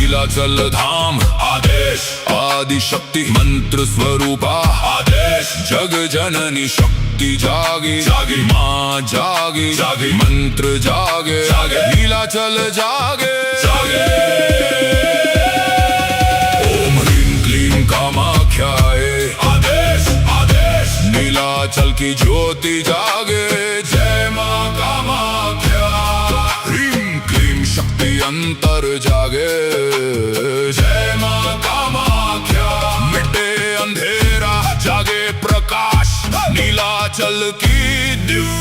नीलाचल धाम आदेश, आदि शक्ति मंत्र स्वरूपा आदेश, जग जननी शक्ति जागी जागी, माँ जागी जागी, मंत्र जागे जागे, नीलाचल जागे जागे। ओम ह्रीं क्लीं कामाख्याय आदेश आदेश, नीलाचल की ज्योति जागे, जय माँ कामाख्या। ह्रीं क्लीं शक्ति अंतर जागे, जय माँ कामाख्या। मिटे अंधेरा जागे प्रकाश, नीलाचल की दिव्य